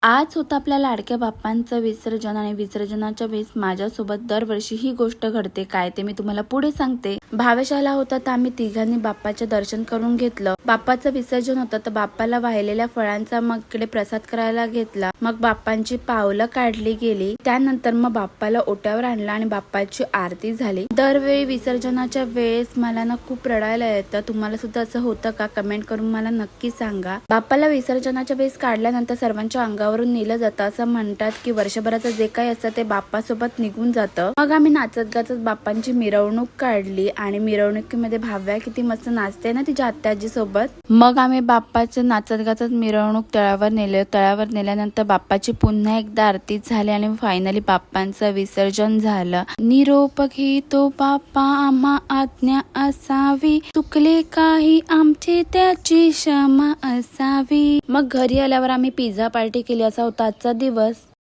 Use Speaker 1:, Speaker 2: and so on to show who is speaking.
Speaker 1: आज होतं आपल्या लाडक्या बाप्पांचं विसर्जन आणि विसर्जनाच्या वेळेस माझ्यासोबत दरवर्षी ही गोष्ट घडते. काय ते मी तुम्हाला पुढे सांगते. भावेशाला होता तर आम्ही तिघांनी बाप्पाचे दर्शन करून घेतलं. बाप्पाचं विसर्जन होतं तर बाप्पाला वाहिलेल्या फळांचा मग इकडे प्रसाद करायला घेतला. मग बाप्पांची पावलं काढली गेली. त्यानंतर मग बाप्पाला ओट्यावर आणलं आणि बाप्पाची आरती झाली. दरवेळी विसर्जनाच्या वेळेस मला ना खूप रडायला येतं. तुम्हाला सुद्धा असं होतं का? कमेंट करून मला नक्की सांगा. बाप्पाला विसर्जनाच्या वेळेस काढल्यानंतर सर्वांच्या अंगावरून नेलं जातं. असं म्हणतात की वर्षभराचं जे काही असतं ते बाप्पासोबत निघून जातं. मग आम्ही नाचत गाचत बाप्पांची मिरवणूक काढली आणि मिरवणुकीमध्ये भाव्या किती मस्त नाचते ना तिच्या आत्याजी सोबत. मग आम्ही बाप्पाचं नाचत गाचत मिरवणूक तळावर नेले. तळावर नेल्यानंतर बाप्पाची पुन्हा एकदा आरती झाली आणि फायनली बाप्पांचं विसर्जन झालं. निरोप घेतो बाप्पा आम्हा आज्ञा असावी, चुकले काही आमचे त्याची क्षमा असावी. मग घरी आल्यावर आम्ही पिझ्झा पार्टी केली. असा होता आजचा दिवस.